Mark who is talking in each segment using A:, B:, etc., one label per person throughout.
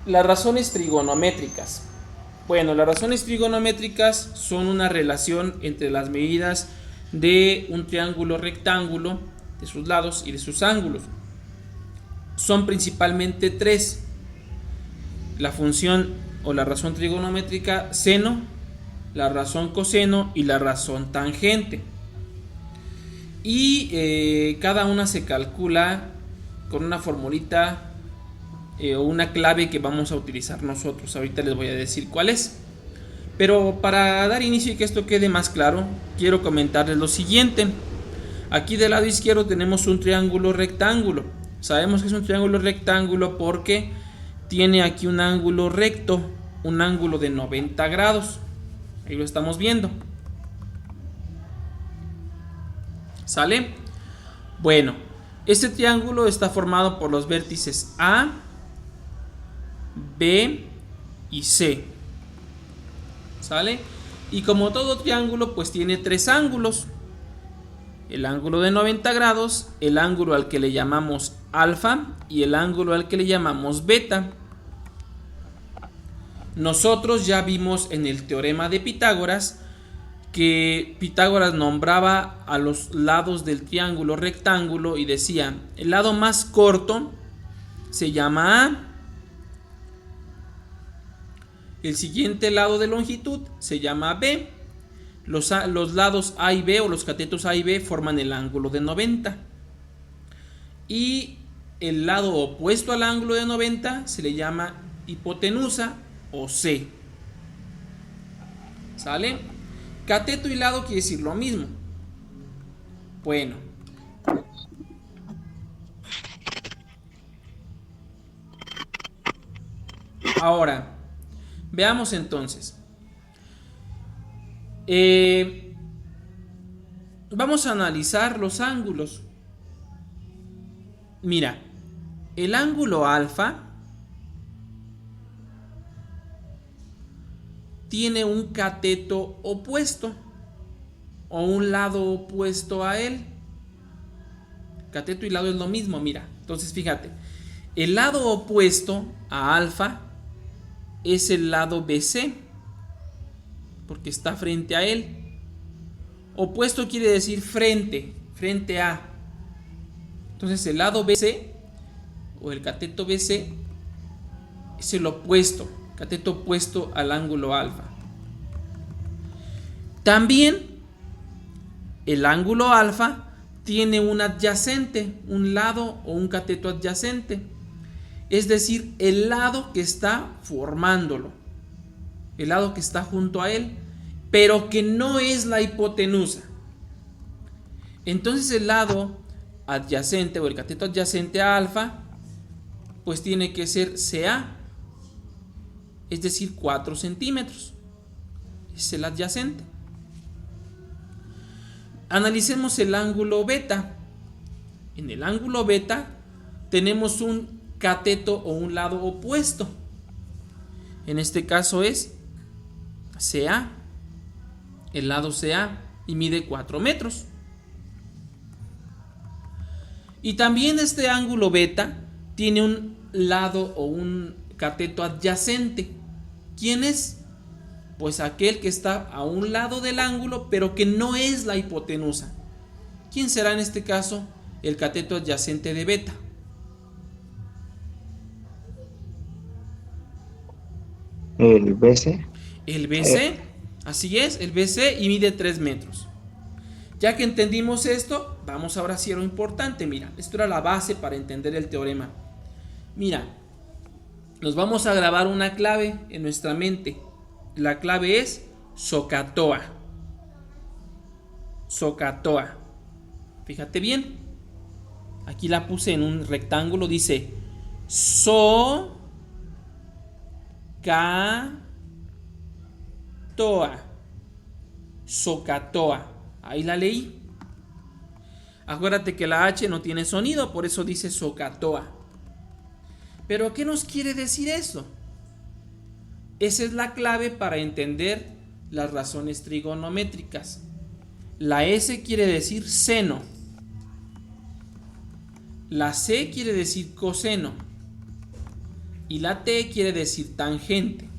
A: Las razones trigonométricas. Bueno, las razones trigonométricas son una relación entre las medidas de un triángulo rectángulo, de sus lados y de sus ángulos. Son principalmente tres: la función o la razón trigonométrica seno, la razón coseno y la razón tangente. Y cada una se calcula con una formulita o una clave que vamos a utilizar nosotros. Ahorita les voy a decir cuál es. Pero para dar inicio y que esto quede más claro, quiero comentarles lo siguiente. Aquí del lado izquierdo tenemos un triángulo rectángulo. Sabemos que es un triángulo rectángulo porque tiene aquí un ángulo recto, un ángulo de 90 grados. Ahí lo estamos viendo. ¿Sale? Bueno, este triángulo está formado por los vértices A, B y C. ¿Sale? Y como todo triángulo, pues tiene tres ángulos: el ángulo de 90 grados, el ángulo al que le llamamos alfa y el ángulo al que le llamamos beta. Nosotros ya vimos en el teorema de Pitágoras que Pitágoras nombraba a los lados del triángulo rectángulo y decía: el lado más corto se llama A, el siguiente lado de longitud se llama B. Los lados A y B, o los catetos A y B, forman el ángulo de 90. Y el lado opuesto al ángulo de 90 se le llama hipotenusa o C. ¿Sale? Cateto y lado quiere decir lo mismo. Bueno. Ahora, veamos entonces. Vamos a analizar los ángulos. Mira, el ángulo alfa tiene un cateto opuesto o un lado opuesto a él. Cateto y lado es lo mismo, mira. Entonces fíjate, el lado opuesto a alfa es el lado BC, porque está frente a él. Opuesto quiere decir frente, frente a. Entonces el lado BC o el cateto BC es el opuesto, cateto opuesto al ángulo alfa. También el ángulo alfa tiene un adyacente, un lado o un cateto adyacente, es decir, el lado que está formándolo, el lado que está junto a él, pero que no es la hipotenusa. Entonces el lado adyacente o el cateto adyacente a alfa pues tiene que ser CA, es decir, 4 centímetros. Es el adyacente. Analicemos el ángulo beta. En el ángulo beta tenemos un cateto o un lado opuesto. En este caso es CA, el lado CA, y mide 4 metros. Y también este ángulo beta tiene un lado o un cateto adyacente. ¿Quién es? Pues aquel que está a un lado del ángulo, pero que no es la hipotenusa. ¿Quién será en este caso el cateto adyacente de beta?
B: El BC.
A: El BC, así es, el BC, y mide 3 metros. Ya que entendimos esto, vamos ahora sí a lo importante. Mira, esto era la base para entender el teorema. Mira, nos vamos a grabar una clave en nuestra mente. La clave es SOHCAHTOA. SOHCAHTOA. Fíjate bien. Aquí la puse en un rectángulo. Dice SOHCAHTOA. SOHCAHTOA. Ahí la leí. Acuérdate que la H no tiene sonido, por eso dice SOHCAHTOA. Pero ¿qué nos quiere decir eso? Esa es la clave para entender las razones trigonométricas. La S quiere decir seno. La C quiere decir coseno. y la t quiere decir tangente.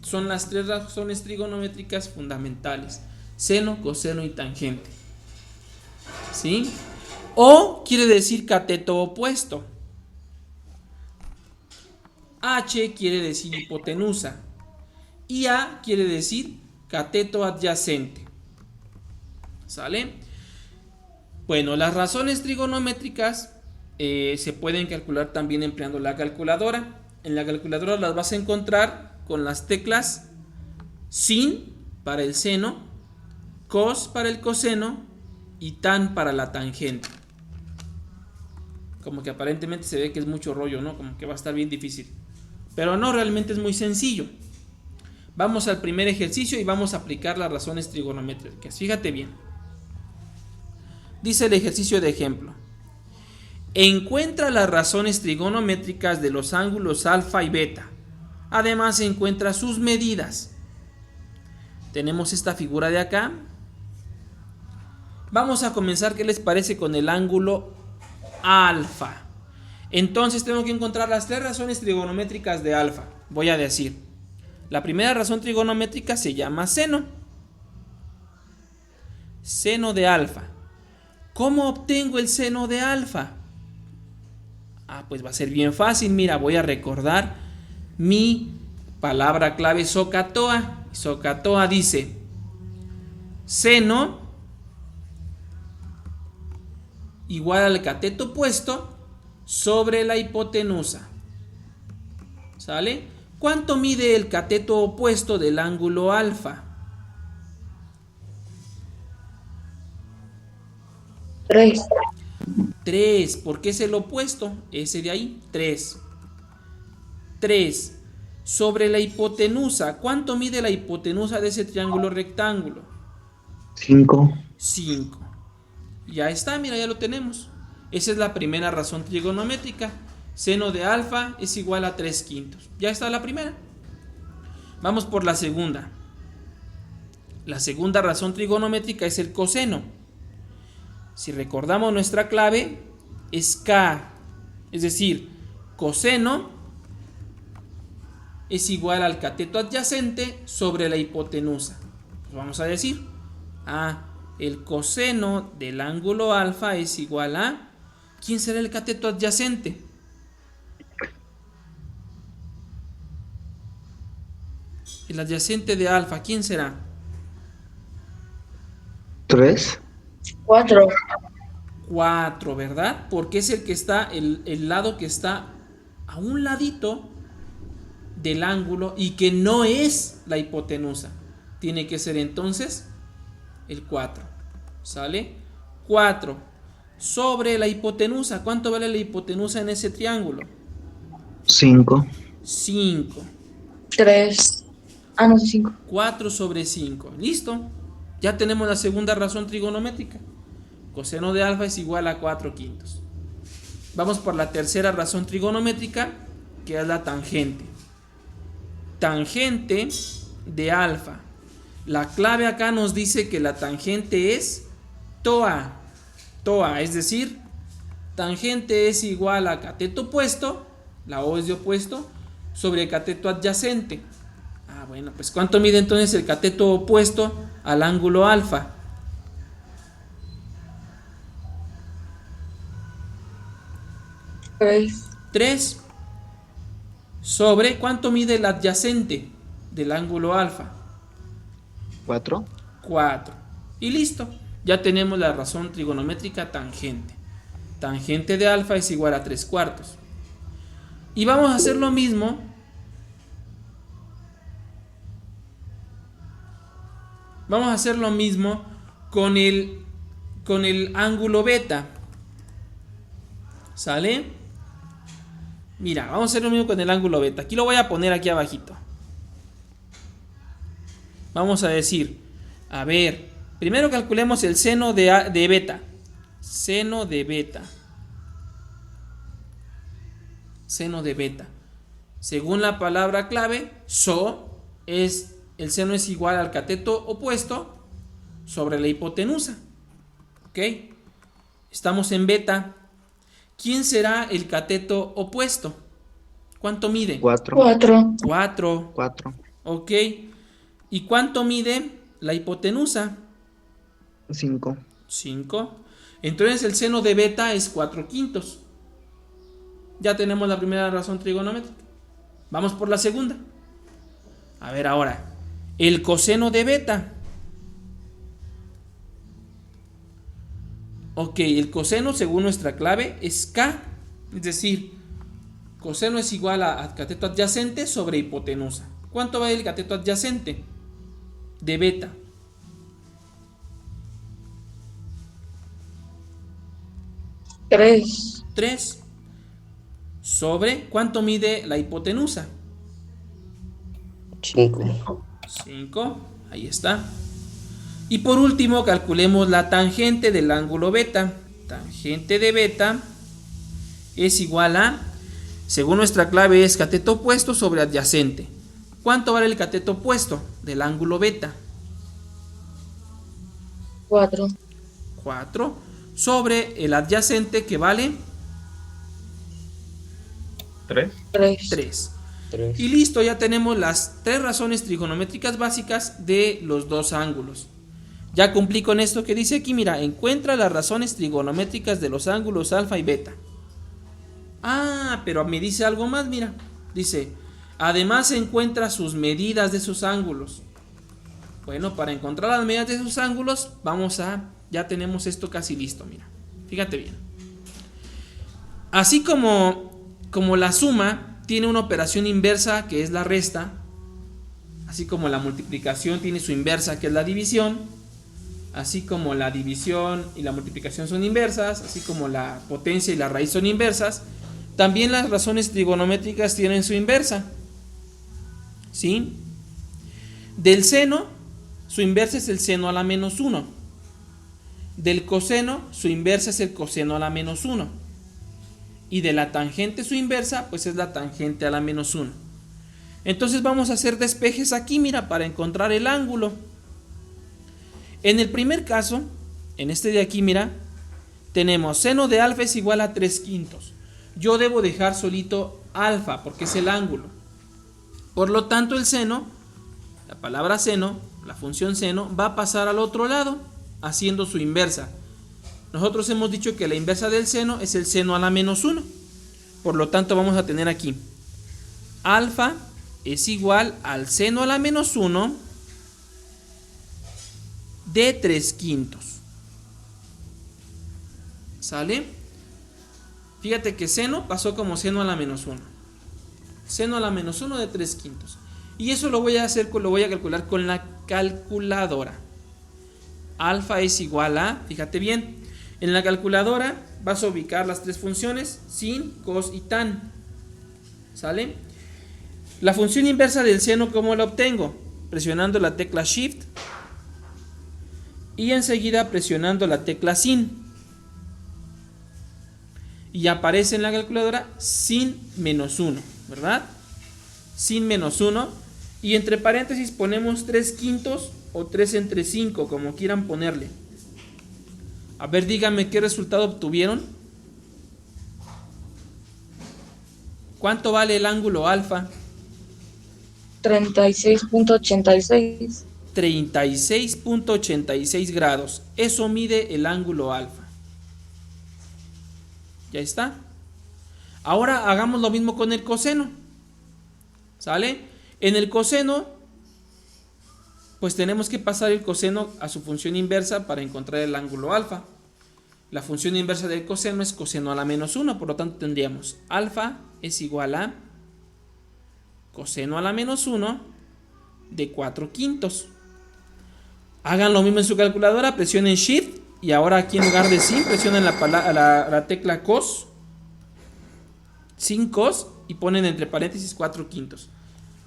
A: Son las tres razones trigonométricas fundamentales: seno, coseno y tangente. ¿Sí? O quiere decir cateto opuesto. H quiere decir hipotenusa. Y A quiere decir cateto adyacente. ¿Sale? Bueno, las razones trigonométricas se pueden calcular también empleando la calculadora. En la calculadora las vas a encontrar con las teclas sin para el seno, cos para el coseno y tan para la tangente. Como que aparentemente se ve que es mucho rollo, ¿no? Como que va a estar bien difícil. Pero no, realmente es muy sencillo. Vamos al primer ejercicio y vamos a aplicar las razones trigonométricas. Fíjate bien. Dice el ejercicio de ejemplo: encuentra las razones trigonométricas de los ángulos alfa y beta. Además encuentra sus medidas. Tenemos esta figura de acá. Vamos a comenzar, ¿qué les parece? Con el ángulo alfa. Entonces tengo que encontrar las tres razones trigonométricas de alfa. Voy a decir: la primera razón trigonométrica se llama seno. Seno de alfa. ¿Cómo obtengo el seno de alfa? Pues va a ser bien fácil. Mira, voy a recordar mi palabra clave SOHCAHTOA. SOHCAHTOA dice: seno igual al cateto opuesto sobre la hipotenusa. ¿Sale? ¿Cuánto mide el cateto opuesto del ángulo alfa?
C: 3.
A: 3. ¿Por qué es el opuesto? Ese de ahí, 3. 3. Sobre la hipotenusa. ¿Cuánto mide la hipotenusa de ese triángulo rectángulo?
B: 5.
A: 5. Ya está, mira, ya lo tenemos. Esa es la primera razón trigonométrica. Seno de alfa es igual a 3/5. Ya está la primera. Vamos por la segunda. La segunda razón trigonométrica es el coseno. Si recordamos nuestra clave, es K. Es decir, coseno es igual al cateto adyacente sobre la hipotenusa. Pues vamos a decir: el coseno del ángulo alfa es igual a... ¿quién será el cateto adyacente? El adyacente de alfa, ¿quién será?
B: 3.
C: 4.
A: 4, ¿verdad? Porque es el que está, el lado que está a un ladito del ángulo y que no es la hipotenusa. Tiene que ser entonces el 4. ¿Sale? 4 sobre la hipotenusa. ¿Cuánto vale la hipotenusa en ese triángulo?
B: 5.
A: 5.
C: 3. No, 5.
A: 4 sobre 5. ¿Listo? Ya tenemos la segunda razón trigonométrica. Coseno de alfa es igual a 4/5. Vamos por la tercera razón trigonométrica, que es la tangente. Tangente de alfa. La clave acá nos dice que la tangente es TOA. TOA, es decir, tangente es igual a cateto opuesto, la O es de opuesto, sobre cateto adyacente. Bueno, pues ¿cuánto mide entonces el cateto opuesto al ángulo alfa? 3 sobre ¿cuánto mide el adyacente del ángulo alfa?
B: 4.
A: 4. Y listo, ya tenemos la razón trigonométrica tangente. Tangente de alfa es igual a 3/4. Y vamos a hacer lo mismo con el ángulo beta. ¿Sale? Mira, vamos a hacer lo mismo con el ángulo beta. Aquí lo voy a poner aquí abajito. Vamos a decir, a ver, primero calculemos el seno de beta. Seno de beta. Seno de beta. Según la palabra clave, el seno es igual al cateto opuesto sobre la hipotenusa. ¿Ok? Estamos en beta. ¿Quién será el cateto opuesto? ¿Cuánto mide?
B: 4,
C: 4.
A: 4.
B: 4,
A: Ok. ¿Y cuánto mide la hipotenusa?
B: 5,
A: 5. Entonces el seno de beta es 4/5. Ya tenemos la primera razón trigonométrica. Vamos por la segunda. A ver ahora. El coseno de beta. Ok, el coseno según nuestra clave es K. Es decir, coseno es igual a cateto adyacente sobre hipotenusa. ¿Cuánto vale el cateto adyacente de beta?
C: 3.
A: 3 sobre ¿cuánto mide la hipotenusa?
D: 5.
A: 5. Ahí está. Y por último calculemos la tangente del ángulo beta. Tangente de beta es igual a, según nuestra clave es cateto opuesto sobre adyacente. ¿Cuánto vale el cateto opuesto del ángulo beta?
C: 4.
A: 4 sobre el adyacente que vale
B: 3,
C: 3.
A: 3.
D: 3.
A: Y listo, ya tenemos las 3 razones trigonométricas básicas de los dos ángulos. Ya cumplí con esto que dice aquí, mira, encuentra las razones trigonométricas de los ángulos alfa y beta. Ah, pero me dice algo más, mira. Dice, además encuentra sus medidas de sus ángulos. Bueno, para encontrar las medidas de sus ángulos, ya tenemos esto casi listo, mira. Fíjate bien. Así como la suma tiene una operación inversa que es la resta, así como la multiplicación tiene su inversa que es la división, así como la división y la multiplicación son inversas, así como la potencia y la raíz son inversas, también las razones trigonométricas tienen su inversa. ¿Sí? Del seno, su inversa es el seno a la menos 1. Del coseno, su inversa es el coseno a la menos 1. Y de la tangente, su inversa, pues es la tangente a la menos 1. Entonces vamos a hacer despejes aquí, mira, para encontrar el ángulo. En el primer caso, en este de aquí, mira, tenemos seno de alfa es igual a 3/5. Yo debo dejar solito alfa porque es el ángulo. Por lo tanto, el seno, la palabra seno, la función seno, va a pasar al otro lado, haciendo su inversa. Nosotros hemos dicho que la inversa del seno es el seno a la menos 1. Por lo tanto, vamos a tener aquí alfa es igual al seno a la menos 1 de 3/5. ¿Sale? Fíjate que seno pasó como seno a la menos 1. Seno a la menos 1 de 3/5. Y eso lo voy a calcular con la calculadora. Alfa es igual a, fíjate bien, en la calculadora vas a ubicar las tres funciones, sin, cos y tan. ¿Sale? La función inversa del seno, ¿cómo la obtengo? Presionando la tecla Shift y enseguida presionando la tecla sin. Y aparece en la calculadora sin menos 1, ¿verdad? Sin menos 1. Y entre paréntesis ponemos 3/5 o 3 entre 5, como quieran ponerle. A ver, díganme qué resultado obtuvieron. ¿Cuánto vale el ángulo alfa?
C: 36.86.
A: 36.86 grados. Eso mide el ángulo alfa. Ya está. Ahora hagamos lo mismo con el coseno. ¿Sale? En el coseno, pues tenemos que pasar el coseno a su función inversa para encontrar el ángulo alfa. La función inversa del coseno es coseno a la menos 1, por lo tanto tendríamos alfa es igual a coseno a la menos 1 de 4/5. Hagan lo mismo en su calculadora, presionen Shift y ahora aquí en lugar de sin presionen la tecla cos, sin cos, y ponen entre paréntesis 4/5.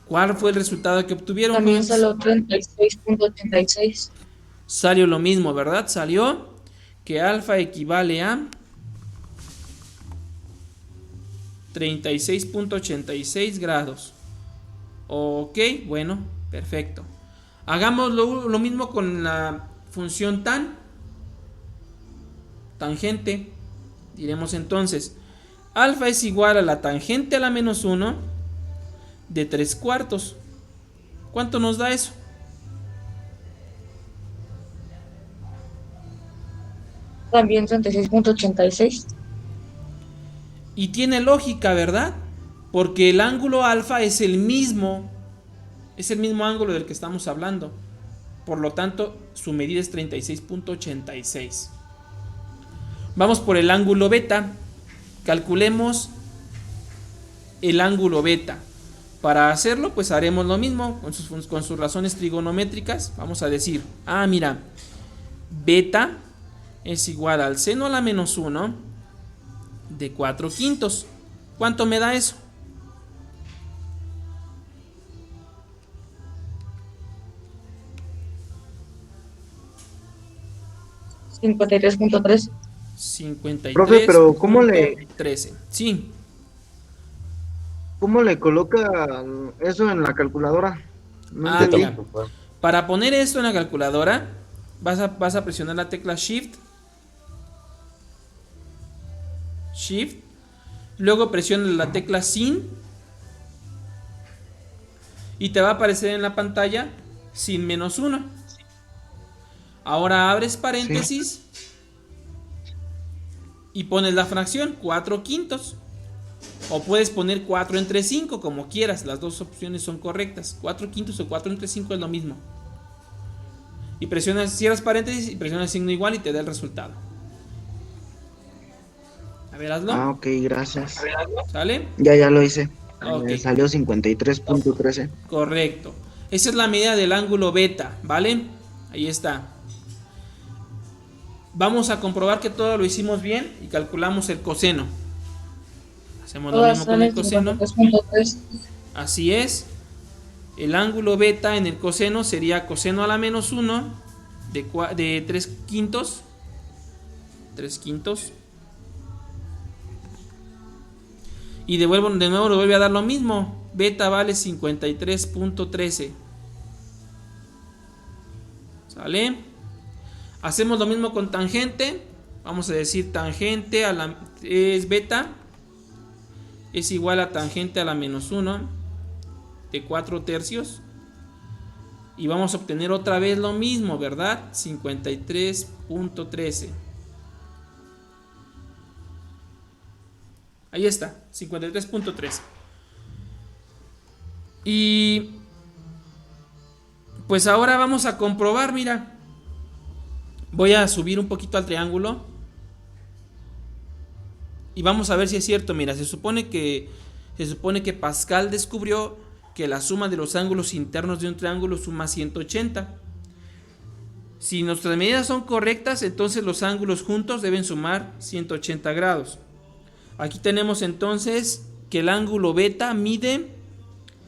A: ¿Cuál fue el resultado que obtuvieron?
C: También salió 36.86.
A: Salió lo mismo, ¿verdad? Salió que alfa equivale a 36.86 grados. Ok, bueno, perfecto. Hagamos lo mismo con la función tangente. Diremos entonces, alfa es igual a la tangente a la menos 1 de 3/4. ¿Cuánto nos da eso?
C: También 36.86.
A: Y tiene lógica, ¿verdad? Porque el ángulo alfa es el mismo ángulo del que estamos hablando. Por lo tanto, su medida es 36.86. Vamos por el ángulo beta. Calculemos el ángulo beta. Para hacerlo, pues haremos lo mismo con sus razones trigonométricas. Vamos a decir, mira, beta es igual al seno a la menos 1 de 4/5. ¿Cuánto me da eso?
C: $53.13.
A: 53.
B: Profe, pero ¿cómo le
A: 13. Sí.
B: ¿Cómo le coloca eso en la calculadora? No entendí.
A: Mira, para poner esto en la calculadora, vas a presionar la tecla Shift. Luego presiona la tecla Sin. Y te va a aparecer en la pantalla sin menos 1. Ahora abres paréntesis. Y pones la fracción 4/5. O puedes poner 4 entre 5, como quieras. Las dos opciones son correctas. 4/5 o 4 entre 5 es lo mismo. Y cierras paréntesis y presionas signo igual y te da el resultado. A ver, hazlo.
B: Ok, gracias.
A: ¿Sale?
B: Ya lo hice.
A: Ok.
B: Me salió 53.13.
A: Correcto. Esa es la medida del ángulo beta, ¿vale? Ahí está. Vamos a comprobar que todo lo hicimos bien y calculamos el coseno. Hacemos lo mismo con el coseno.
C: 53.13.
A: Así es. El ángulo beta en el coseno sería coseno a la menos 1 de 3/5. 3/5. Y de nuevo le vuelve a dar lo mismo. Beta vale 53.13. ¿Sale? Hacemos lo mismo con tangente. Vamos a decir tangente es beta. Es igual a tangente a la menos 1 de 4/3. Y vamos a obtener otra vez lo mismo, ¿verdad? 53.13. Ahí está, 53.13. Y pues ahora vamos a comprobar, mira. Voy a subir un poquito al triángulo. Y vamos a ver si es cierto. Mira, se supone que Pascal descubrió que la suma de los ángulos internos de un triángulo suma 180. Si nuestras medidas son correctas, entonces los ángulos juntos deben sumar 180 grados. Aquí tenemos entonces que el ángulo beta mide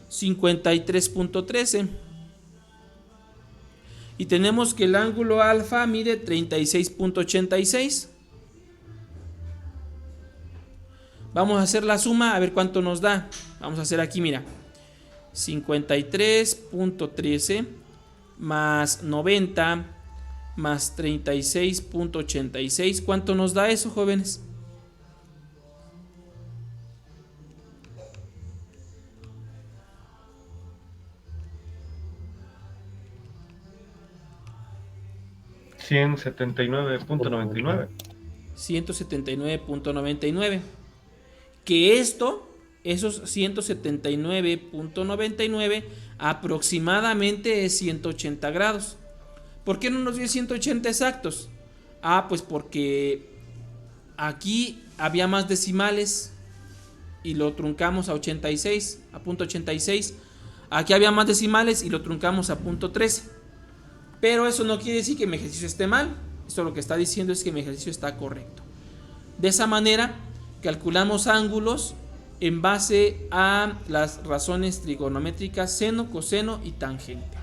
A: 53.13. Y tenemos que el ángulo alfa mide 36.86. Vamos a hacer la suma a ver cuánto nos da. Vamos a hacer aquí, mira. 53.13 más 90 más 36.86. ¿Cuánto nos da eso, jóvenes?
B: $179.99.
A: 179.99. Que esos 179.99 aproximadamente es 180 grados. ¿Por qué no nos dio 180 exactos? Pues porque aquí había más decimales y lo truncamos a 86, a punto 86. Aquí había más decimales y lo truncamos a punto 13. Pero eso no quiere decir que mi ejercicio esté mal. Esto lo que está diciendo es que mi ejercicio está correcto. De esa manera calculamos ángulos en base a las razones trigonométricas seno, coseno y tangente.